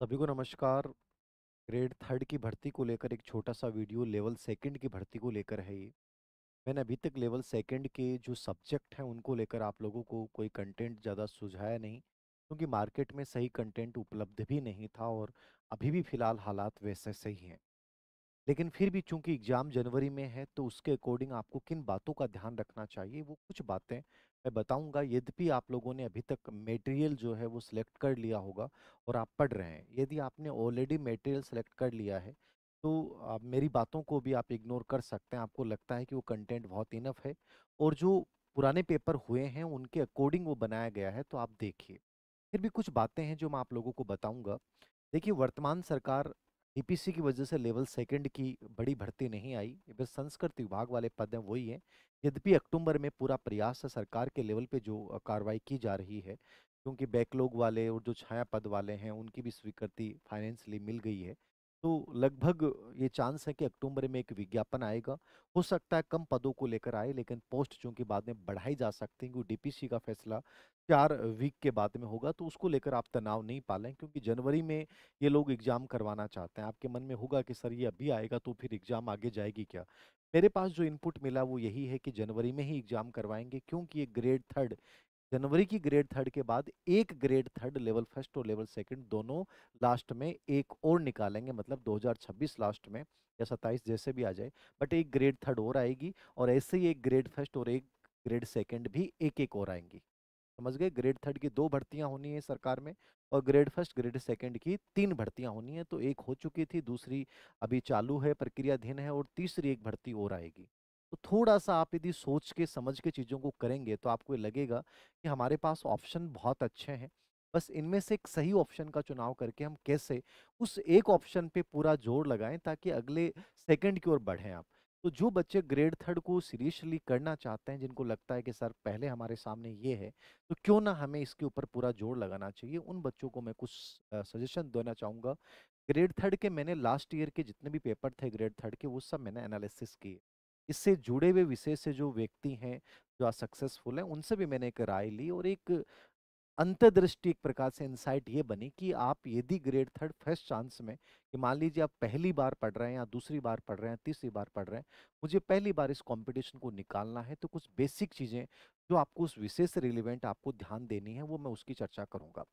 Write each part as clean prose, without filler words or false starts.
सभी को नमस्कार। ग्रेड थर्ड की भर्ती को लेकर एक छोटा सा वीडियो लेवल सेकंड की भर्ती को लेकर है ये। मैंने अभी तक लेवल सेकंड के जो सब्जेक्ट हैं उनको लेकर आप लोगों को कोई कंटेंट ज़्यादा सुझाया नहीं, क्योंकि मार्केट में सही कंटेंट उपलब्ध भी नहीं था और अभी भी फ़िलहाल हालात वैसे सही हैं। लेकिन फिर भी चूंकि एग्ज़ाम जनवरी में है तो उसके अकॉर्डिंग आपको किन बातों का ध्यान रखना चाहिए वो कुछ बातें मैं बताऊंगा। यद्यपि आप लोगों ने अभी तक मटेरियल जो है वो सिलेक्ट कर लिया होगा और आप पढ़ रहे हैं, यदि आपने ऑलरेडी मटेरियल सेलेक्ट कर लिया है तो आप मेरी बातों को भी आप इग्नोर कर सकते हैं। आपको लगता है कि वो कंटेंट बहुत इनफ है और जो पुराने पेपर हुए हैं उनके अकॉर्डिंग वो बनाया गया है तो आप देखिए। फिर भी कुछ बातें हैं जो मैं आप लोगों को बताऊंगा। देखिए, वर्तमान सरकार डीपीसी की वजह से लेवल सेकंड की बड़ी भर्ती नहीं आई, बस संस्कृत विभाग वाले पद हैं वही हैं। यद्यपि अक्टूबर में पूरा प्रयास है सरकार के लेवल पे जो कार्रवाई की जा रही है, क्योंकि बैकलॉग वाले और जो छाया पद वाले हैं उनकी भी स्वीकृति फाइनेंशियली मिल गई है। तो लगभग ये चांस है कि अक्टूबर में एक विज्ञापन आएगा। हो सकता है कम पदों को लेकर आए, लेकिन पोस्ट चूंकि बाद में बढ़ाई जा सकती है, क्योंकि डीपीसी का फैसला 4 वीक के बाद में होगा, तो उसको लेकर आप तनाव नहीं पालें, क्योंकि जनवरी में ये लोग एग्जाम करवाना चाहते हैं। आपके मन में होगा कि सर ये अभी आएगा तो फिर एग्जाम आगे जाएगी क्या। मेरे पास जो इनपुट मिला वो यही है कि जनवरी में ही एग्जाम करवाएंगे, क्योंकि ये ग्रेड थर्ड जनवरी की ग्रेड थर्ड के बाद एक ग्रेड थर्ड लेवल फर्स्ट और लेवल सेकंड दोनों लास्ट में एक और निकालेंगे, मतलब 2026 लास्ट में या 27 जैसे भी आ जाए, बट एक ग्रेड थर्ड और आएगी और ऐसे ही एक ग्रेड फर्स्ट और एक ग्रेड सेकंड भी एक एक और आएंगी। समझ गए? ग्रेड थर्ड की 2 भर्तियां होनी है सरकार में और ग्रेड फर्स्ट ग्रेड सेकंड की 3 भर्तियां होनी है। तो एक हो चुकी थी, दूसरी अभी चालू है, प्रक्रियाधीन है और तीसरी एक भर्ती और आएगी। तो थोड़ा सा आप यदि सोच के समझ के चीज़ों को करेंगे तो आपको ये लगेगा कि हमारे पास ऑप्शन बहुत अच्छे हैं। बस इनमें से एक सही ऑप्शन का चुनाव करके हम कैसे उस एक ऑप्शन पे पूरा जोर लगाएं ताकि अगले सेकंड की ओर बढ़ें आप। तो जो बच्चे ग्रेड थर्ड को सीरियसली करना चाहते हैं, जिनको लगता है कि सर पहले हमारे सामने ये है तो क्यों ना हमें इसके ऊपर पूरा जोर लगाना चाहिए, उन बच्चों को मैं कुछ सजेशन देना चाहूँगा। ग्रेड थर्ड के मैंने लास्ट ईयर के जितने भी पेपर थे ग्रेड थर्ड के वो सब मैंने एनालिसिस किए। इससे जुड़े हुए विषय से जो व्यक्ति हैं जो सक्सेसफुल हैं उनसे भी मैंने एक राय ली और एक अंतर्दृष्टि एक प्रकार से इंसाइट ये बनी कि आप यदि ग्रेड थर्ड फर्स्ट चांस में कि मान लीजिए आप पहली बार पढ़ रहे हैं या दूसरी बार पढ़ रहे हैं तीसरी बार पढ़ रहे हैं, मुझे पहली बार इस कंपटीशन को निकालना है, तो कुछ बेसिक चीजें जो आपको उस विषय से रिलेवेंट आपको ध्यान देनी है वो मैं उसकी चर्चा करूंगा।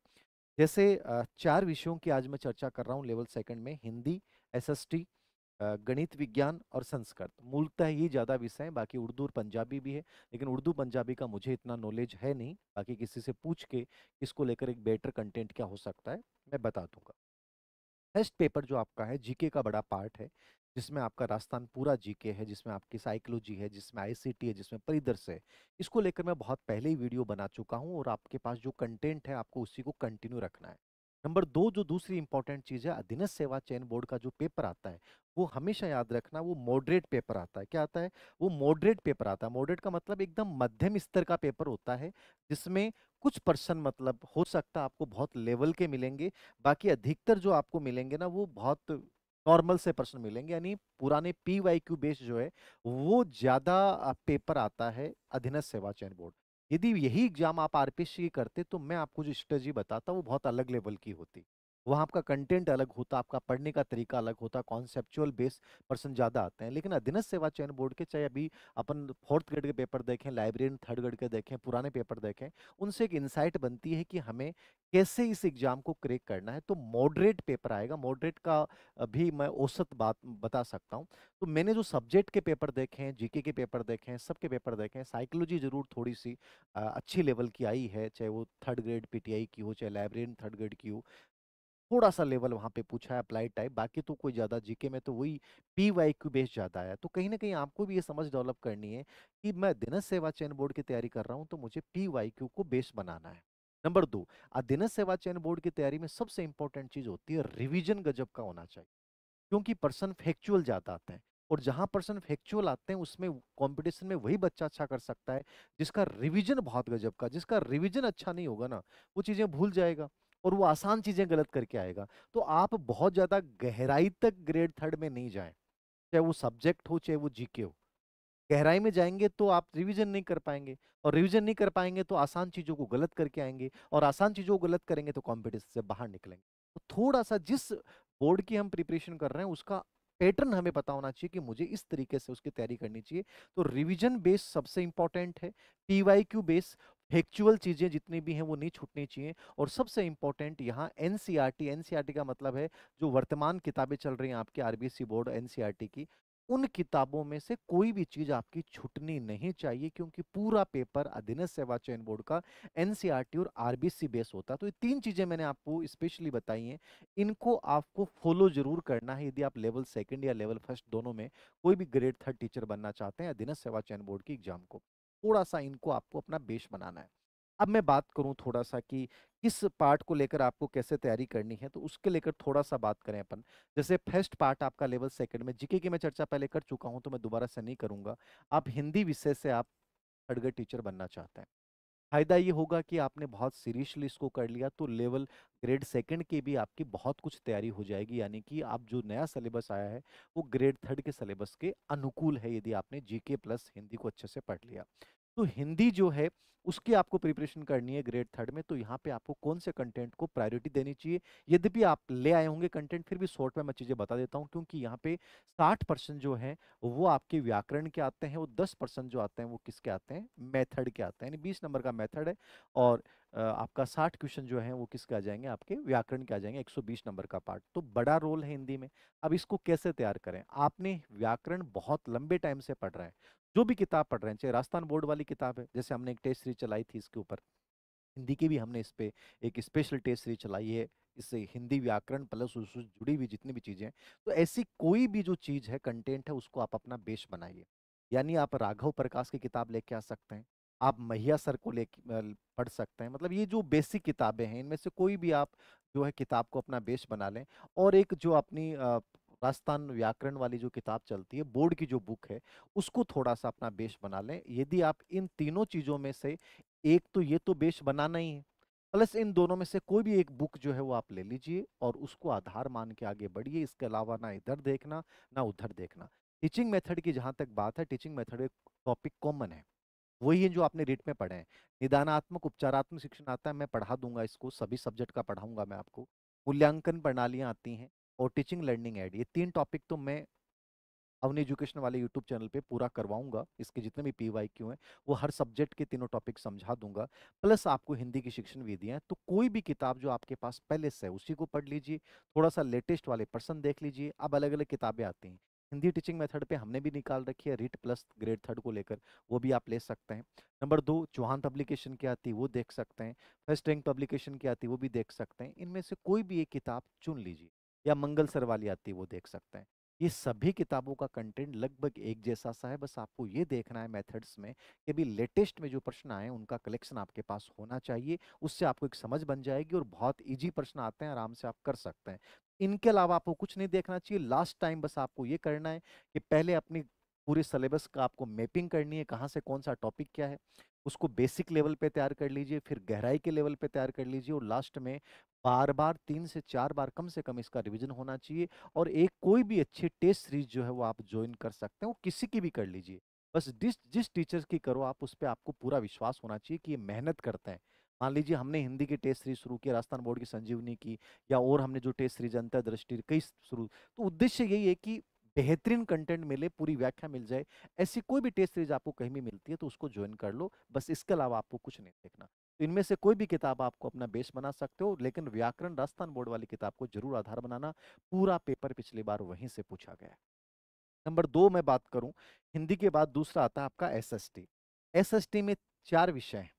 जैसे 4 विषयों की आज मैं चर्चा कर रहा हूँ लेवल सेकंड में: हिंदी, एसएसटी, गणित, विज्ञान और संस्कृत। मूलतः ये ज़्यादा विषय हैं, बाकी उर्दू और पंजाबी भी है, लेकिन उर्दू पंजाबी का मुझे इतना नॉलेज है नहीं। बाकी किसी से पूछ के इसको लेकर एक बेटर कंटेंट क्या हो सकता है मैं बता दूंगा। टेस्ट पेपर जो आपका है जीके का बड़ा पार्ट है, जिसमें आपका राजस्थान पूरा जीके है, जिसमें आपकी साइकोलॉजी है, जिसमें आईसीटी है, जिसमें परिदर्श है। इसको लेकर मैं बहुत पहले ही वीडियो बना चुका हूँ और आपके पास जो कंटेंट है आपको उसी को कंटिन्यू रखना है। नंबर 2, जो दूसरी इंपॉर्टेंट चीज है, अधीनस्थ सेवा चयन बोर्ड का जो पेपर आता है वो हमेशा याद रखना, वो मॉडरेट पेपर आता है। क्या आता है? वो मॉडरेट पेपर आता है। मॉडरेट का मतलब एकदम मध्यम स्तर का पेपर होता है, जिसमें कुछ पर्सन मतलब हो सकता है आपको बहुत लेवल के मिलेंगे, बाकी अधिकतर जो आपको मिलेंगे ना वो बहुत नॉर्मल से प्रश्न मिलेंगे। यानी पुराने पी वाई क्यू बेस जो है वो ज्यादा पेपर आता है अधीनस्थ सेवा चयन बोर्ड। यदि यही एग्जाम आप आरपीएससी की करते तो मैं आपको जो स्ट्रेटजी बताता वो बहुत अलग लेवल की होती। वहाँ आपका कंटेंट अलग होता, आपका पढ़ने का तरीका अलग होता, कॉन्सेप्चुअल बेस पर्सन ज्यादा आते हैं। लेकिन अधीनस्थ सेवा चयन बोर्ड के, चाहे अभी अपन फोर्थ ग्रेड के पेपर देखें, लाइब्रेरियन थर्ड ग्रेड के देखें, पुराने पेपर देखें, उनसे एक इंसाइट बनती है कि हमें कैसे इस एग्जाम को क्रैक करना है। तो मॉडरेट पेपर आएगा। मॉडरेट का भी मैं औसत बात बता सकता हूँ। तो मैंने जो सब्जेक्ट के पेपर देखे हैं, जीके के पेपर देखे हैं, सबके पेपर देखे हैं, साइकोलॉजी जरूर थोड़ी सी अच्छी लेवल की आई है, चाहे वो थर्ड ग्रेड पीटीआई की हो, चाहे लाइब्रेरियन थर्ड ग्रेड की हो। थोड़ा सा लेवल वहां पे पूछा है अप्लाइड टाइप, बाकी तो कोई ज्यादा जीके में तो वही पी वाई क्यू बेस ज्यादा है। तो कहीं ना कहीं आपको भी ये समझ डेवलप करनी है कि मैं अधीनस्थ सेवा चयन बोर्ड की तैयारी कर रहा हूँ तो मुझे पी वाई क्यू को बेस बनाना है। नंबर 2, अधीनस्थ सेवा चयन बोर्ड की तैयारी में सबसे इंपॉर्टेंट चीज होती है रिवीजन गजब का होना चाहिए, क्योंकि पर्सन फैक्चुअल ज्यादा आते हैं। और जहां पर्सन फैक्चुअल आते हैं उसमें कंपटीशन में वही बच्चा अच्छा कर सकता है जिसका रिवीजन बहुत गजब का। जिसका रिवीजन अच्छा नहीं होगा ना वो चीजें भूल जाएगा और वो आसान चीजें गलत करके आएगा। तो आप बहुत ज्यादा गहराई तक ग्रेड थर्ड में नहीं जाएं, चाहे वो सब्जेक्ट हो चाहे वो जीके हो। गहराई में जाएंगे तो आप रिवीजन नहीं कर पाएंगे, और रिवीजन नहीं कर पाएंगे तो आसान चीजों को गलत करके आएंगे, और आसान चीजों को गलत करेंगे तो कॉम्पिटिशन से बाहर निकलेंगे। तो थोड़ा सा जिस बोर्ड की हम प्रिपरेशन कर रहे हैं उसका पैटर्न हमें पता होना चाहिए कि मुझे इस तरीके से उसकी तैयारी करनी चाहिए। तो रिवीजन बेस सबसे इंपॉर्टेंट है। पीवाईक्यू बेस फैक्चुअल चीजें जितनी भी हैं वो नहीं छूटनी चाहिए। और सबसे इंपॉर्टेंट यहाँ एनसीईआरटी, एनसीईआरटी का मतलब है जो वर्तमान किताबें चल रही हैं आपके आरबीएसई बोर्ड एनसीईआरटी की, उन किताबों में से कोई भी चीज आपकी छूटनी नहीं चाहिए, क्योंकि पूरा पेपर अधीनस्थ सेवा चयन बोर्ड का एनसीईआरटी और आरबीएसई बेस होता है। तो ये तीन चीजें मैंने आपको स्पेशली बताई हैं, इनको आपको फॉलो जरूर करना है यदि आप लेवल सेकंड या लेवल फर्स्ट दोनों में कोई भी ग्रेड थर्ड टीचर बनना चाहते हैं अधीनस्थ सेवा चयन बोर्ड की एग्जाम को। थोड़ा सा इनको आपको अपना बेस बनाना है। अब मैं बात करूं थोड़ा सा कि किस पार्ट को लेकर आपको कैसे तैयारी करनी है, तो उसके लेकर थोड़ा सा बात करें अपन। जैसे फर्स्ट पार्ट आपका लेवल सेकंड में जीके की मैं चर्चा पहले कर चुका हूं, तो मैं दोबारा से नहीं करूंगा। आप हिंदी विषय से आप थर्ड ग्रेड टीचर बनना चाहते हैं, फायदा ये होगा कि आपने बहुत सीरियसली इसको कर लिया तो लेवल ग्रेड सेकंड की भी आपकी बहुत कुछ तैयारी हो जाएगी। यानी कि आप जो नया सिलेबस आया है वो ग्रेड थर्ड के सिलेबस के अनुकूल है, यदि आपने जीके प्लस हिंदी को अच्छे से पढ़ लिया। तो हिंदी जो है उसकी आपको प्रिपरेशन करनी है ग्रेड थर्ड में, तो यहाँ पे आपको कौन से कंटेंट को प्रायोरिटी देनी चाहिए। यद्यपि आप ले आए होंगे कंटेंट, फिर भी शॉर्ट में मैं चीजें बता देता हूँ, क्योंकि यहाँ पे 60% जो है वो आपके व्याकरण के आते हैं, और 10% जो आते हैं वो किसके आते हैं, मेथड के आते हैं। यानी 20 नंबर का मेथड है, और आपका 60 क्वेश्चन जो है वो किसके आ जाएंगे, आपके व्याकरण के आ जाएंगे, 120 नंबर का पार्ट। तो बड़ा रोल है हिंदी में। अब इसको कैसे तैयार करें, आपने व्याकरण बहुत लंबे टाइम से पढ़ रहे हैं, जो भी किताब पढ़ रहे हैं, चाहे राजस्थान बोर्ड वाली किताब है, जैसे हमने एक टेस्ट सीरीज चलाई थी इसके ऊपर, हिंदी की भी हमने इस पे एक स्पेशल टेस्ट सीरीज चलाई है, इससे हिंदी व्याकरण प्लस उससे जुड़ी हुई जितनी भी चीजें हैं। तो ऐसी कोई भी जो चीज है, कंटेंट है, उसको आप अपना बेस बनाइए। यानी आप राघव प्रकाश की किताब लेके आ सकते हैं, आप मैया सर को पढ़ सकते हैं। मतलब ये जो बेसिक किताबें हैं इनमें से कोई भी आप जो है किताब को अपना बेस बना लें। और एक जो अपनी राजस्थान व्याकरण वाली जो किताब चलती है, बोर्ड की जो बुक है, उसको थोड़ा सा अपना बेस बना लें। यदि आप इन तीनों चीजों में से एक, तो ये तो बेस बनाना ही है, प्लस इन दोनों में से कोई भी एक बुक जो है वो आप ले लीजिए और उसको आधार मान के आगे बढ़िए। इसके अलावा ना इधर देखना ना उधर देखना। टीचिंग मेथड की जहां तक बात है, टीचिंग मेथड एक टॉपिक कॉमन है, वही है जो आपने रीट में पढ़े हैं। निदानात्मक उपचारात्मक शिक्षण आता है, मैं पढ़ा दूंगा इसको, सभी सब्जेक्ट का पढ़ाऊंगा मैं आपको। मूल्यांकन प्रणालियां आती हैं, और टीचिंग लर्निंग एड, ये तीन टॉपिक तो मैं अवन एजुकेशन वाले यूट्यूब चैनल पे पूरा करवाऊंगा। इसके जितने भी पीवाईक्यू हैं वो हर सब्जेक्ट के तीनों टॉपिक समझा दूंगा। प्लस आपको हिंदी की शिक्षण विधियां हैं, तो कोई भी किताब जो आपके पास पहले से है उसी को पढ़ लीजिए। थोड़ा सा लेटेस्ट वाले पर्सन देख लीजिए। अब अलग अलग किताबें आती हैं, हिंदी टीचिंग मेथड पे हमने भी निकाल रखी है रीट प्लस ग्रेड थर्ड को लेकर, वो भी आप ले सकते हैं। नंबर 2, चौहान पब्लिकेशन की आती है वो देख सकते हैं। फर्स्ट रैंक पब्लिकेशन की आती है वो भी देख सकते हैं। इनमें से कोई भी एक किताब चुन लीजिए, या मंगल सर वाली आती है वो देख सकते हैं। ये सभी किताबों का कंटेंट लगभग एक जैसा सा है, बस आपको ये देखना है मेथड्स में कि अभी लेटेस्ट में जो प्रश्न आए हैं उनका कलेक्शन आपके पास होना चाहिए। उससे आपको एक समझ बन जाएगी, और बहुत इजी प्रश्न आते हैं, आराम से आप कर सकते हैं। इनके अलावा आपको कुछ नहीं देखना चाहिए। लास्ट टाइम बस आपको ये करना है कि पहले अपनी पूरे सिलेबस का आपको मैपिंग करनी है, कहाँ से कौन सा टॉपिक क्या है, उसको बेसिक लेवल पे तैयार कर लीजिए, फिर गहराई के लेवल पे तैयार कर लीजिए, और लास्ट में बार बार 3 से 4 बार कम से कम इसका रिवीजन होना चाहिए। और एक कोई भी अच्छी टेस्ट सीरीज जो है वो आप ज्वाइन कर सकते हैं, वो किसी की भी कर लीजिए। बस जिस जिस टीचर की करो आप, उस पर आपको पूरा विश्वास होना चाहिए कि ये मेहनत करते हैं। मान लीजिए हमने हिंदी की टेस्ट सीरीज शुरू की, राजस्थान बोर्ड की संजीवनी की, या और हमने जो टेस्ट सीरीज अंतर्दृष्टि कई शुरू, तो उद्देश्य यही है कि बेहतरीन कंटेंट मिले, पूरी व्याख्या मिल जाए। ऐसी कोई भी टेस्ट सीरीज आपको कहीं भी मिलती है तो उसको ज्वाइन कर लो, बस इसके अलावा आपको कुछ नहीं देखना। तो इनमें से कोई भी किताब आपको अपना बेस बना सकते हो, लेकिन व्याकरण राजस्थान बोर्ड वाली किताब को जरूर आधार बनाना। पूरा पेपर पिछली बार वहीं से पूछा गया है। नंबर 2 में बात करूं, हिंदी के बाद दूसरा आता है आपका एसएसटी। एसएसटी में 4 विषय हैं।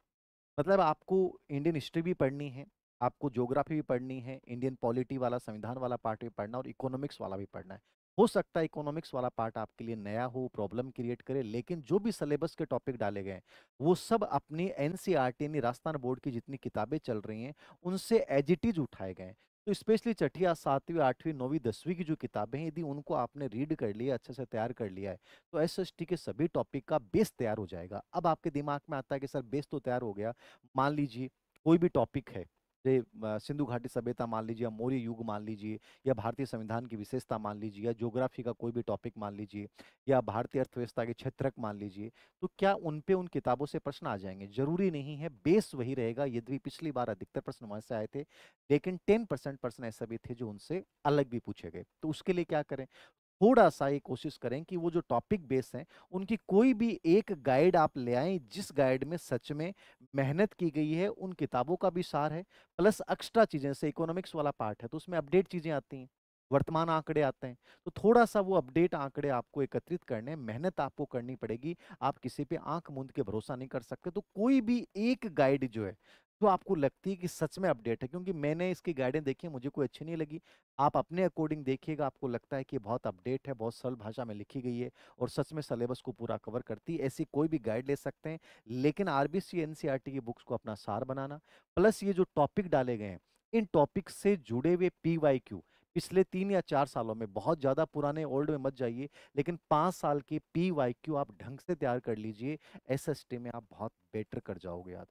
मतलब आपको इंडियन हिस्ट्री भी पढ़नी है, आपको ज्योग्राफी भी पढ़नी है, इंडियन पॉलिटी वाला संविधान वाला पार्ट भी पढ़ना, और इकोनॉमिक्स वाला भी पढ़ना है। हो सकता है इकोनॉमिक्स वाला पार्ट आपके लिए नया हो, प्रॉब्लम क्रिएट करे, लेकिन जो भी सिलेबस के टॉपिक डाले गए हैं वो सब अपनी एनसीईआरटी यानी राजस्थान बोर्ड की जितनी किताबें चल रही हैं उनसे एज इट इज उठाए गए हैं। तो स्पेशली छठी, सातवीं, आठवीं, नौवीं, 10वीं की जो किताबें हैं, यदि उनको आपने रीड कर लिया, अच्छे से तैयार कर लिया है, तो एसएसटी के सभी टॉपिक का बेस तैयार हो जाएगा। अब आपके दिमाग में आता है कि सर बेस तो तैयार हो गया, मान लीजिए कोई भी टॉपिक है, सिंधु घाटी सभ्यता मान लीजिए, या मौर्य युग मान लीजिए, या भारतीय संविधान की विशेषता मान लीजिए, या ज्योग्राफी का कोई भी टॉपिक मान लीजिए, या भारतीय अर्थव्यवस्था के क्षेत्रक मान लीजिए, तो क्या उन पे उन किताबों से प्रश्न आ जाएंगे? जरूरी नहीं है, बेस वही रहेगा। यद्यपि पिछली बार अधिकतर प्रश्न वहां से आए थे, लेकिन 10% प्रश्न ऐसे भी थे जो उनसे अलग भी पूछे गए। तो उसके लिए क्या करें, थोड़ा सा ये कोशिश करें कि वो जो टॉपिक बेस हैं उनकी कोई भी एक गाइड आप ले आएं, जिस गाइड में सच में मेहनत की गई है, उन किताबों का भी सार है, प्लस एक्स्ट्रा चीजें, जैसे इकोनॉमिक्स वाला पार्ट है तो उसमें अपडेट चीजें आती हैं, वर्तमान आंकड़े आते हैं। तो थोड़ा सा वो अपडेट आंकड़े आपको एकत्रित करने, मेहनत आपको करनी पड़ेगी। आप किसी पे आंख मूंद के भरोसा नहीं कर सकते। तो कोई भी एक गाइड जो है, जो आपको लगती है कि सच में अपडेट है, क्योंकि मैंने इसकी गाइडें देखी, मुझे कोई अच्छी नहीं लगी, आप अपने अकॉर्डिंग देखिएगा, आपको लगता है कि बहुत अपडेट है, बहुत सरल भाषा में लिखी गई है और सच में सिलेबस को पूरा कवर करती है, ऐसी कोई भी गाइड ले सकते हैं। लेकिन आरबीसी एनसीईआरटी की बुक्स को अपना सार बनाना, प्लस ये जो टॉपिक डाले गए हैं, इन टॉपिक से जुड़े हुए पीवाईक्यू, पिछले 3 या 4 सालों में, बहुत ज्यादा पुराने ओल्ड में मत जाइए, लेकिन 5 साल के पीवाईक्यू आप ढंग से तैयार कर लीजिए, एसएसटी में आप बहुत बेटर कर जाओगे। याद,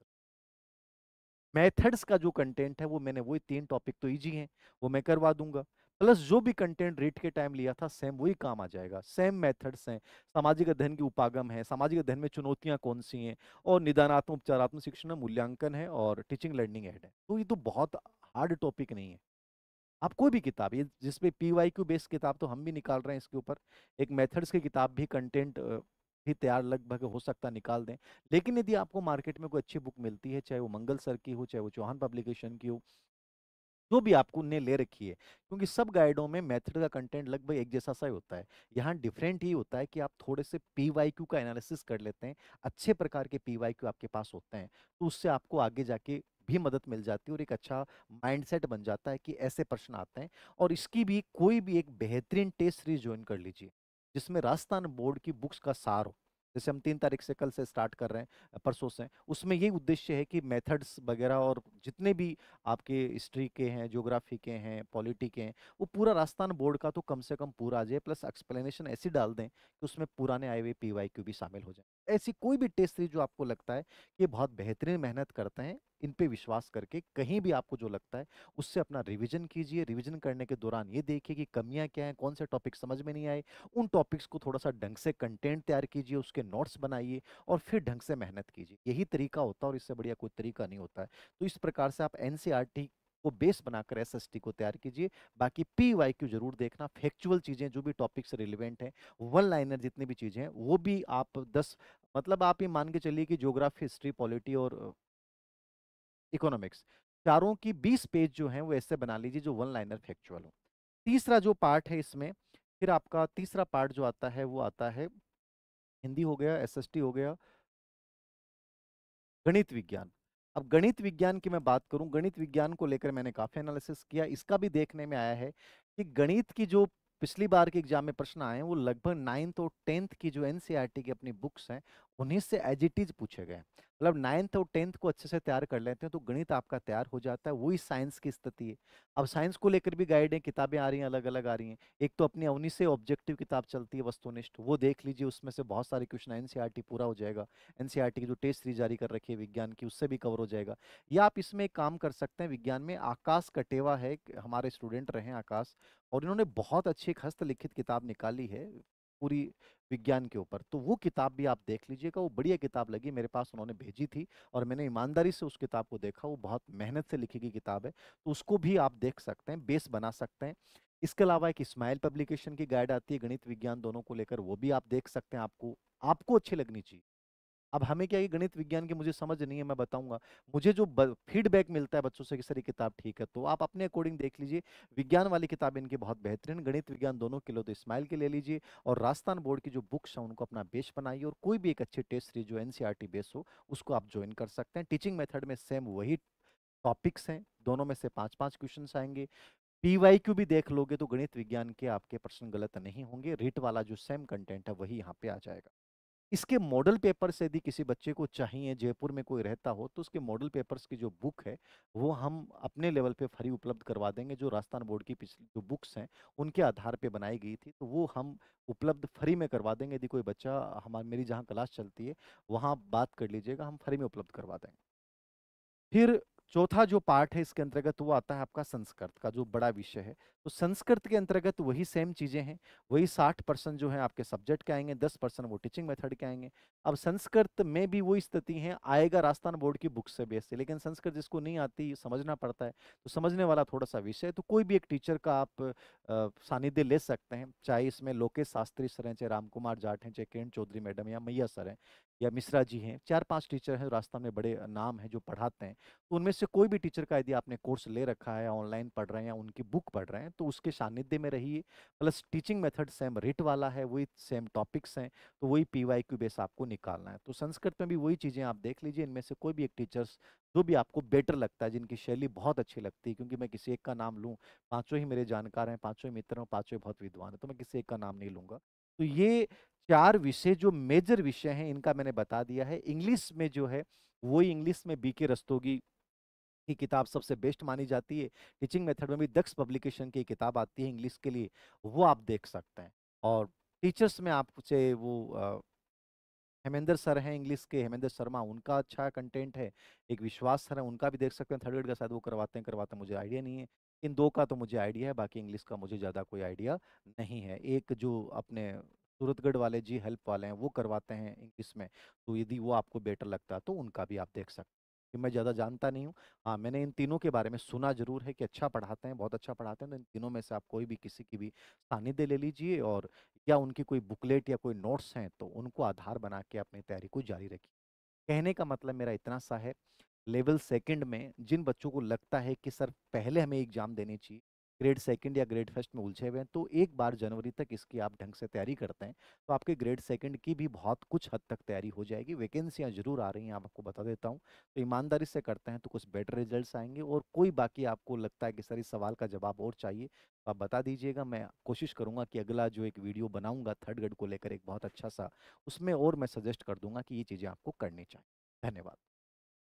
मेथड्स का जो कंटेंट है वो मैंने, वही 3 टॉपिक तो इजी हैं, वो मैं करवा दूंगा। प्लस जो भी कंटेंट रीट के टाइम लिया था सेम वही काम आ जाएगा, सेम मेथड्स हैं। सामाजिक अध्ययन की उपागम है, सामाजिक अध्ययन में चुनौतियां कौन सी हैं, और निदानात्मक उपचारात्मक शिक्षण में मूल्यांकन है, और टीचिंग लर्निंग एड है। तो ये तो बहुत हार्ड टॉपिक नहीं है। आप कोई भी किताब, ये जिसपे पीवाईक्यू बेस्ड किताब तो हम भी निकाल रहे हैं इसके ऊपर, एक मेथड्स की किताब भी, कंटेंट भी तैयार लगभग हो सकता है निकाल दें। लेकिन यदि आपको मार्केट में कोई अच्छी बुक मिलती है, चाहे वो मंगल सर की हो, चाहे वो चौहान पब्लिकेशन की हो, जो भी आपको ने ले रखी है, क्योंकि सब गाइडों में मेथड का कंटेंट लगभग एक जैसा सा ही होता है। यहाँ डिफरेंट ही होता है कि आप थोड़े से पीवाईक्यू का एनालिसिस कर लेते हैं, अच्छे प्रकार के पीवाईक्यू आपके पास होते हैं, तो उससे आपको आगे जाके भी मदद मिल जाती है, और एक अच्छा माइंडसेट बन जाता है कि ऐसे प्रश्न आते हैं। और इसकी भी कोई भी एक बेहतरीन टेस्ट सीरीज ज्वाइन कर लीजिए, जिसमें राजस्थान बोर्ड की बुक्स का सार हो। जैसे हम 3 तारीख से, कल से स्टार्ट कर रहे हैं, परसों से, उसमें यही उद्देश्य है कि मेथड्स वगैरह और जितने भी आपके हिस्ट्री के हैं, ज्योग्राफी के हैं, पॉलिटी के हैं, वो पूरा राजस्थान बोर्ड का तो कम से कम पूरा आ जाए, प्लस एक्सप्लेनेशन ऐसी डाल दें कि उसमें पुराने आए हुए पीवाईक्यू भी शामिल हो जाए। ऐसी कोई भी टेस्ट सीरीज जो आपको लगता है कि बहुत बेहतरीन मेहनत करते हैं, इन पे विश्वास करके कहीं भी आपको जो लगता है उससे अपना रिवीजन कीजिए। रिवीजन करने के दौरान ये देखिए कि कमियां क्या हैं, कौन से टॉपिक समझ में नहीं आए, उन टॉपिक्स को थोड़ा सा ढंग से कंटेंट तैयार कीजिए, उसके नोट्स बनाइए, और फिर ढंग से मेहनत कीजिए। यही तरीका होता है, और इससे बढ़िया कोई तरीका नहीं होता है। तो इस प्रकार से आप एनसीईआरटी को बेस बनाकर एसएसटी को तैयार कीजिए। बाकी पीवाईक्यू जरूर देखना, फैक्चुअल चीजें जो भी टॉपिक से रिलेवेंट है, वन लाइनर जितनी भी चीजें हैं वो भी आप 10, मतलब आप ये मान के चलिए कि ज्योग्राफी, हिस्ट्री, पॉलिटी और इकोनॉमिक्स, चारों की 20 पेज जो हैं वो ऐसे बना लीजिए जो वन लाइनर फैक्चुअल हो। तीसरा जो पार्ट है इसमें, फिर आपका तीसरा पार्ट जो आता है वो आता है, हिंदी हो गया, एसएसटी हो गया, गणित विज्ञान। अब गणित विज्ञान की मैं बात करूं, गणित विज्ञान को लेकर मैंने काफी एनालिसिस किया। इसका भी देखने में आया है कि गणित की जो पिछली बार के एग्जाम में प्रश्न आए हैं, वो लगभग 9th और 10th की जो एनसीईआरटी की अपनी बुक्स हैं, उन्हीं से एज इट इज पूछे गए हैं। मतलब 9th और 10th को अच्छे से तैयार कर लेते हैं तो गणित आपका तैयार हो जाता है। वही साइंस की स्थिति है। अब साइंस को लेकर भी गाइडें, किताबें आ रही हैं, अलग अलग आ रही हैं। एक तो अपनी अवनी से ऑब्जेक्टिव किताब चलती है, वस्तुनिष्ठ, वो देख लीजिए, उसमें से बहुत सारे क्वेश्चन एनसीईआरटी पूरा हो जाएगा। एनसीईआरटी की जो टेस्ट सीरीज जारी कर रखी है विज्ञान की, उससे भी कवर हो जाएगा। या आप इसमें एक काम कर सकते हैं, विज्ञान में आकाश कटेवा है, हमारे स्टूडेंट रहे हैं आकाश, और इन्होंने बहुत अच्छी एक हस्तलिखित किताब निकाली है पूरी विज्ञान के ऊपर। तो वो किताब भी आप देख लीजिएगा, वो बढ़िया किताब लगी मेरे पास, उन्होंने भेजी थी और मैंने ईमानदारी से उस किताब को देखा। वो बहुत मेहनत से लिखी गई किताब है, तो उसको भी आप देख सकते हैं, बेस बना सकते हैं। इसके अलावा एक स्माइल पब्लिकेशन की गाइड आती है गणित विज्ञान दोनों को लेकर, वो भी आप देख सकते हैं। आपको आपको अच्छी लगनी चाहिए। अब हमें क्या है कि गणित विज्ञान की मुझे समझ नहीं है, मैं बताऊंगा, मुझे जो फीडबैक मिलता है बच्चों से कि सर ये किताब ठीक है, तो आप अपने अकॉर्डिंग देख लीजिए। विज्ञान वाली किताब इनकी बहुत बेहतरीन, गणित विज्ञान दोनों के लो तो इस्माइल के ले लीजिए, और राजस्थान बोर्ड की जो बुक्स हैं उनको अपना बेस बनाइए, और कोई भी एक अच्छी टेस्ट सीरीज जो एनसीईआरटी बेस हो उसको आप ज्वाइन कर सकते हैं। टीचिंग मेथड में सेम वही टॉपिक्स हैं, दोनों में से 5-5 क्वेश्चन आएंगे। पीवाईक्यू भी देख लोगे तो गणित विज्ञान के आपके प्रश्न गलत नहीं होंगे, रीट वाला जो सेम कंटेंट है वही यहाँ पे आ जाएगा। इसके मॉडल पेपर से यदि किसी बच्चे को चाहिए, जयपुर में कोई रहता हो, तो उसके मॉडल पेपर्स की जो बुक है वो हम अपने लेवल पे फ्री उपलब्ध करवा देंगे। जो राजस्थान बोर्ड की पिछली जो बुक्स हैं उनके आधार पे बनाई गई थी, तो वो हम उपलब्ध फ्री में करवा देंगे। यदि कोई बच्चा, हमारी मेरी जहाँ क्लास चलती है वहाँ बात कर लीजिएगा, हम फ्री में उपलब्ध करवा देंगे। फिर चौथा जो पार्ट है इसके अंतर्गत वो आता है आपका संस्कृत का जो बड़ा विषय है। तो संस्कृत के अंतर्गत वही सेम चीजें हैं। वही 60% जो है आपके सब्जेक्ट के आएंगे, 10% वो टीचिंग मेथड के आएंगे। अब संस्कृत में भी वही स्थिति है, आएगा राजस्थान बोर्ड की बुक से बेस से, लेकिन संस्कृत जिसको नहीं आती समझना पड़ता है, तो समझने वाला थोड़ा सा विषय है। तो कोई भी एक टीचर का आप सानिध्य ले सकते हैं, चाहे इसमें लोकेश शास्त्री सर हैं, चाहे राम कुमार जाट हैं, चाहे किरण चौधरी मैडम या मैया सर हैं या मिश्रा जी हैं, 4-5 टीचर हैं राजस्थान में, बड़े नाम हैं जो पढ़ाते हैं। तो उनमें से कोई भी टीचर का यदि आपने कोर्स ले रखा है, ऑनलाइन पढ़ रहे हैं या उनकी बुक पढ़ रहे हैं, तो उसके सानिध्य में रहिए। Plus teaching method same writ वाला है, वही सेम टॉपिक्स हैं, तो वही PYQ बेस आपको निकालना है। तो संस्कृत में भी वही चीज़ें आप देख लीजिए, इनमें से कोई भी एक टीचर्स जो भी आपको बेटर लगता है, जिनकी शैली बहुत अच्छी लगती है, क्योंकि मैं किसी एक का नाम लूँ, पांचों ही मेरे जानकार हैं, पांचों ही मित्र हैं, पांचों ही बहुत विद्वान हैं, तो मैं किसी एक का नाम नहीं लूंगा। तो ये 4 विषय जो मेजर विषय हैं इनका मैंने बता दिया है। इंग्लिश में जो है वही इंग्लिश में BK रस्तोगी की किताब सबसे बेस्ट मानी जाती है। टीचिंग मेथड में भी दक्ष पब्लिकेशन की किताब आती है इंग्लिश के लिए, वो आप देख सकते हैं। और टीचर्स में आपसे वो हेमेंद्र सर हैं इंग्लिश के, हेमेंद्र शर्मा, उनका अच्छा कंटेंट है। एक विश्वास सर है, उनका भी देख सकते हैं, थर्ड ग्रेड का शायद वो करवाते हैं मुझे आइडिया नहीं है। इन दो का तो मुझे आइडिया है, बाकी इंग्लिश का मुझे ज़्यादा कोई आइडिया नहीं है। एक जो अपने सूरतगढ़ वाले जी हेल्प वाले हैं वो करवाते हैं इंग्लिश में, तो यदि वो आपको बेटर लगता है तो उनका भी आप देख सकते हैं। कि मैं ज़्यादा जानता नहीं हूँ। हाँ, मैंने इन तीनों के बारे में सुना जरूर है कि अच्छा पढ़ाते हैं, बहुत अच्छा पढ़ाते हैं। तो इन तीनों में से आप कोई भी किसी की भी सानिध्य ले लीजिए, और या उनकी कोई बुकलेट या कोई नोट्स हैं तो उनको आधार बना के अपनी तैयारी को जारी रखिए। कहने का मतलब मेरा इतना सा है, लेवल सेकंड में जिन बच्चों को लगता है कि सर पहले हमें एग्जाम देनी चाहिए, ग्रेड सेकंड या ग्रेड फर्स्ट में उलझे हुए हैं, तो एक बार जनवरी तक इसकी आप ढंग से तैयारी करते हैं तो आपके ग्रेड सेकंड की भी बहुत कुछ हद तक तैयारी हो जाएगी। वैकेंसियां जरूर आ रही हैं, आपको बता देता हूँ। तो ईमानदारी से करते हैं तो कुछ बेटर रिजल्ट्स आएंगे। और कोई बाकी आपको लगता है कि सर इस सवाल का जवाब और चाहिए, तो आप बता दीजिएगा। मैं कोशिश करूंगा कि अगला जो एक वीडियो बनाऊंगा थर्ड ग्रेड को लेकर एक बहुत अच्छा सा, उसमें और मैं सजेस्ट कर दूंगा कि ये चीज़ें आपको करनी चाहिए। धन्यवाद।